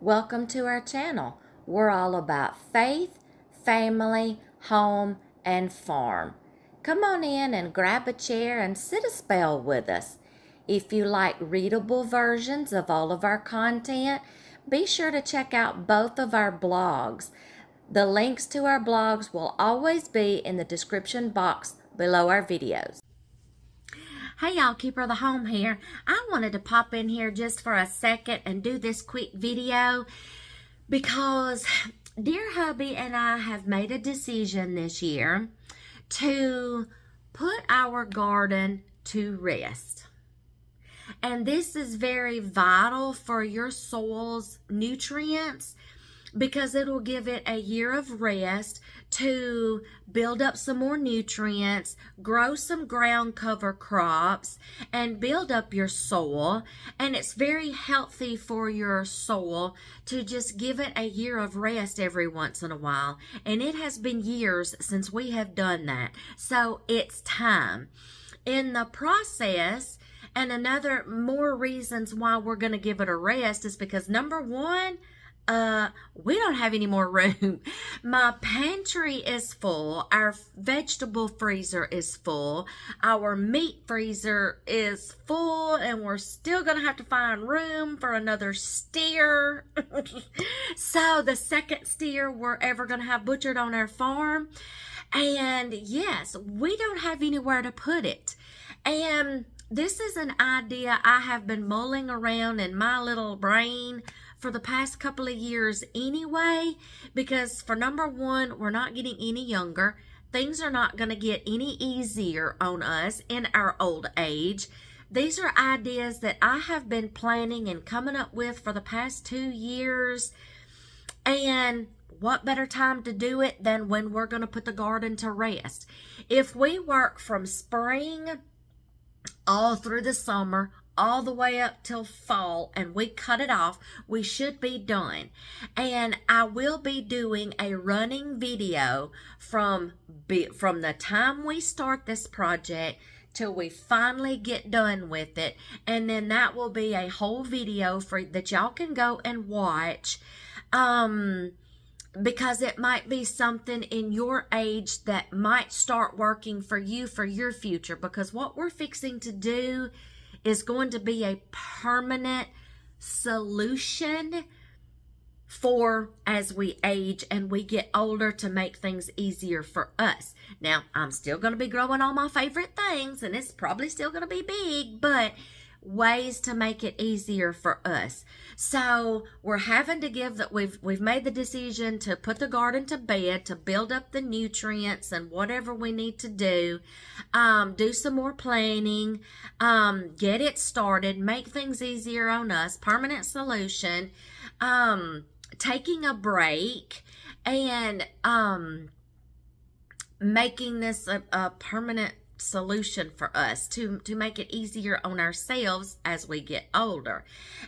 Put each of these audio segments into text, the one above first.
Welcome to our channel. We're all about faith, family, home, and farm. Come on in and grab a chair and sit a spell with us. If you like readable versions of all of our content, be sure to check out both of our blogs. The links to our blogs will always be in the description box below our videos. Hey y'all, Keeper of the Home here. I wanted to pop in here just for a second and do this quick video because dear hubby and I have made a decision this year to put our garden to rest. And this is very vital for your soil's nutrients because it'll give it a year of rest to build up some more nutrients, grow some ground cover crops, and build up your soil. And it's very healthy for your soil to just give it a year of rest every once in a while. And it has been years since we have done that. So it's time. In the process, and another more reasons why we're going to give it a rest is because number one, we don't have any more room. My pantry is full. Our vegetable freezer is full. Our meat freezer is full, and we're still going to have to find room for another steer. So the second steer we're ever going to have butchered on our farm. And yes, we don't have anywhere to put it. And this is an idea I have been mulling around in my little brain for the past couple of years anyway, because for number one, we're not getting any younger. Things are not going to get any easier on us in our old age. These are ideas that I have been planning and coming up with for the past 2 years. And what better time to do it than when we're going to put the garden to rest? If we work from spring all through the summer, all the way up till fall, and we cut it off, we should be done. And I will be doing a running video from the time we start this project till we finally get done with it. And then that will be a whole video that y'all can go and watch. Because it might be something in your age that might start working for you for your future. Because what we're fixing to do is going to be a permanent solution for as we age and we get older to make things easier for us. Now, I'm still going to be growing all my favorite things, and it's probably still going to be big, but ways to make it easier for us. So we're having to give that we've made the decision to put the garden to bed, to build up the nutrients and whatever we need to do some more planning, get it started, make things easier on us, permanent solution, taking a break, and making this a permanent solution for us to make it easier on ourselves as we get older.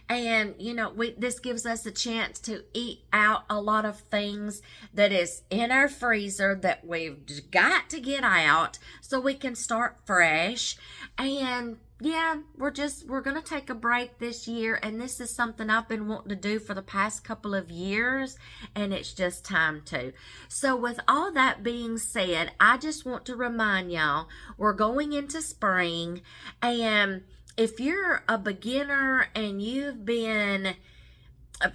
And you know, this gives us a chance to eat out a lot of things that is in our freezer that we've got to get out so we can start fresh. And yeah, we're going to take a break this year, and this is something I've been wanting to do for the past couple of years, and it's just time to. So with all that being said, I just want to remind y'all, we're going into spring, and if you're a beginner and you've been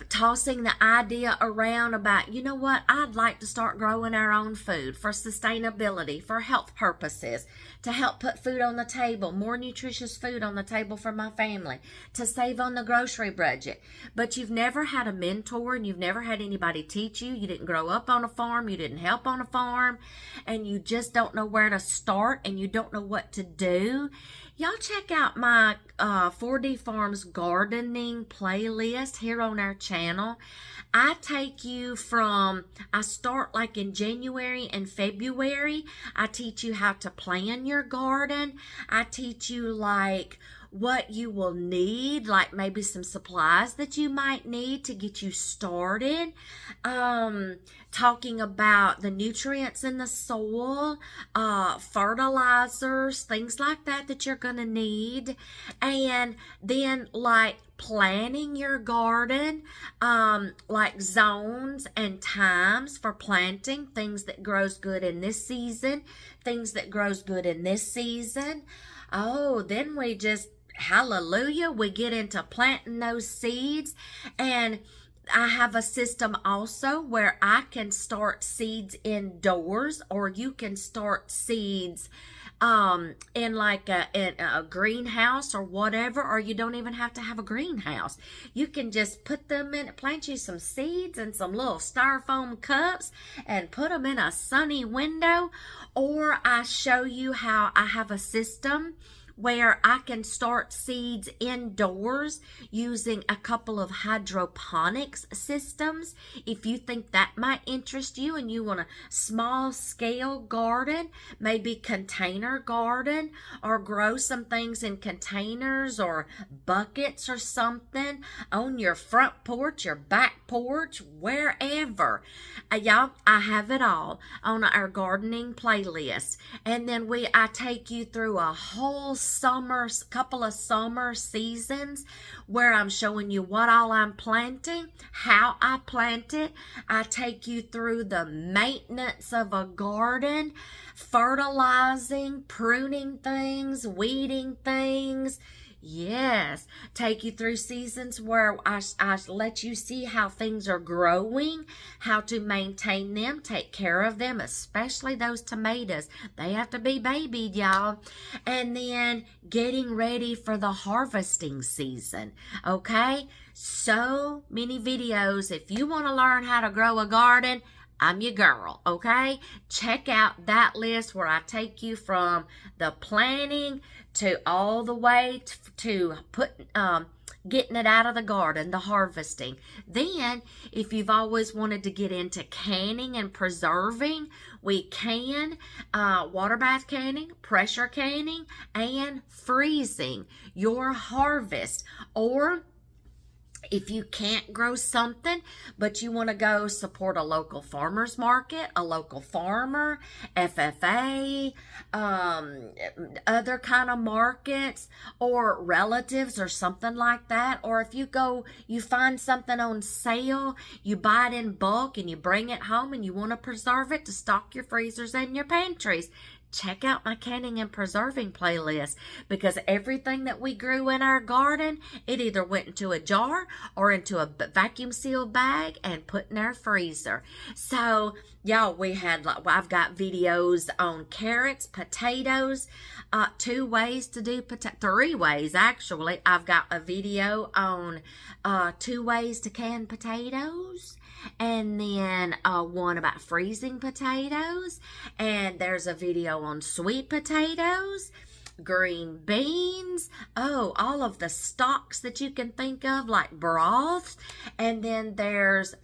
tossing the idea around about, you know what, I'd like to start growing our own food for sustainability, for health purposes, to help put food on the table, more nutritious food on the table for my family, to save on the grocery budget. But you've never had a mentor and you've never had anybody teach you. You didn't grow up on a farm. You didn't help on a farm. And you just don't know where to start and you don't know what to do. Y'all check out my 4D Farms gardening playlist here on our channel. I take you I start like in January and February. I teach you how to plan your garden. I teach you like what you will need, like maybe some supplies that you might need to get you started. Talking about the nutrients in the soil, fertilizers, things like that you're going to need. And then like planning your garden, like zones and times for planting, things that grows good in this season, things that grows good in this season. Oh, then we just, hallelujah, we get into planting those seeds. And I have a system also where I can start seeds indoors, or you can start seeds in like a greenhouse or whatever, or you don't even have to have a greenhouse. You can just put them in, plant you some seeds in some little styrofoam cups and put them in a sunny window. Or I show you how I have a system where I can start seeds indoors using a couple of hydroponics systems. If you think that might interest you and you want a small scale garden, maybe container garden, or grow some things in containers or buckets or something on your front porch, your back porch, wherever. Y'all, I have it all on our gardening playlist. And then I take you through a whole couple of summer seasons where I'm showing you what all I'm planting, how I plant it. I take you through the maintenance of a garden, fertilizing, pruning things, weeding things. Yes, take you through seasons where I let you see how things are growing, how to maintain them, take care of them, especially those tomatoes. They have to be babied, y'all. And then getting ready for the harvesting season, okay? So many videos. If you want to learn how to grow a garden, I'm your girl, okay? Check out that list where I take you from the planning to all the way to getting it out of the garden, the harvesting. Then, if you've always wanted to get into canning and preserving, we can water bath canning, pressure canning, and freezing your harvest. Or if you can't grow something, but you want to go support a local farmer's market, a local farmer, FFA, other kind of markets, or relatives or something like that. Or if you find something on sale, you buy it in bulk and you bring it home and you want to preserve it to stock your freezers and your pantries, check out my canning and preserving playlist, because everything that we grew in our garden, it either went into a jar or into a vacuum sealed bag and put in our freezer. So y'all, I've got videos on carrots, potatoes, 3 ways actually. I've got a video on 2 ways to can potatoes, and then one about freezing potatoes, and there's a video on sweet potatoes, green beans, all of the stocks that you can think of, like broths. And then there's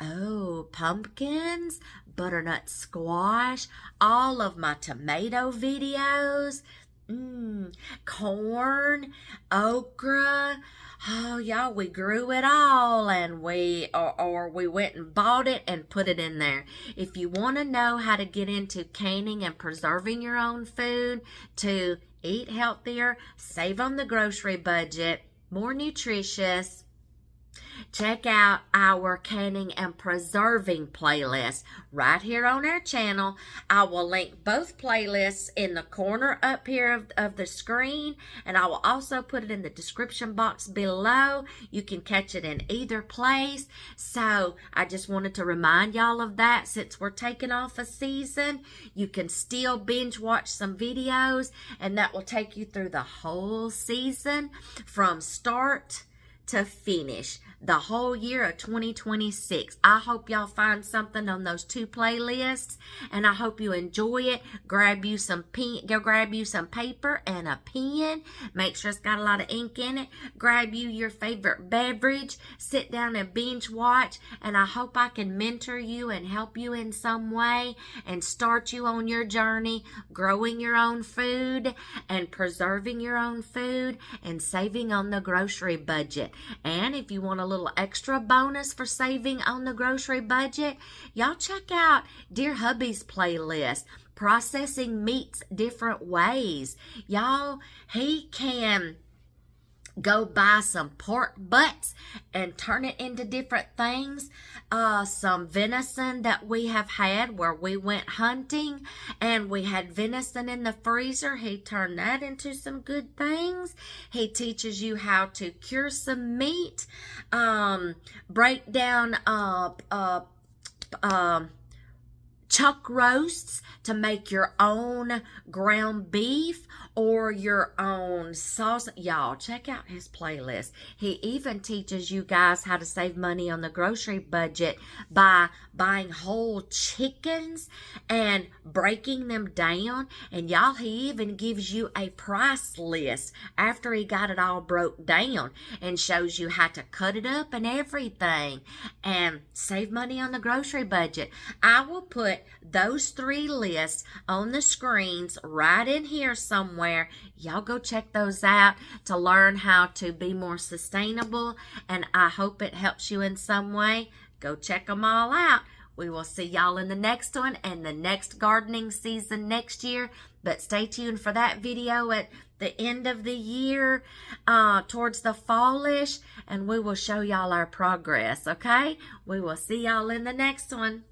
pumpkins, butternut squash, all of my tomato videos, corn, okra. Oh, y'all, we grew it all, and we went and bought it and put it in there. If you want to know how to get into canning and preserving your own food to eat healthier, save on the grocery budget, more nutritious, check out our canning and preserving playlist right here on our channel. I will link both playlists in the corner up here of the screen, and I will also put it in the description box below. You can catch it in either place. So I just wanted to remind y'all of that. Since we're taking off a season, you can still binge watch some videos, and that will take you through the whole season from start to finish, the whole year of 2026. I hope y'all find something on those 2 playlists, and I hope you enjoy it. Grab you some paper and a pen. Make sure it's got a lot of ink in it. Grab you your favorite beverage. Sit down and binge watch, and I hope I can mentor you and help you in some way and start you on your journey, growing your own food and preserving your own food and saving on the grocery budget. And if you want a little extra bonus for saving on the grocery budget, y'all check out Dear Hubby's playlist, Processing Meats Different Ways. Y'all, he can go buy some pork butts and turn it into different things. Some venison that we have had where we went hunting and we had venison in the freezer. He turned that into some good things. He teaches you how to cure some meat, break down chuck roasts to make your own ground beef or your own sauce. Y'all, check out his playlist. He even teaches you guys how to save money on the grocery budget by buying whole chickens and breaking them down. And y'all, he even gives you a price list after he got it all broke down and shows you how to cut it up and everything and save money on the grocery budget. I will put those 3 lists on the screens right in here somewhere. Y'all go check those out to learn how to be more sustainable, and I hope it helps you in some way. Go check them all out. We will see y'all in the next one and the next gardening season next year, but stay tuned for that video at the end of the year, towards the fallish, and we will show y'all our progress, okay? We will see y'all in the next one.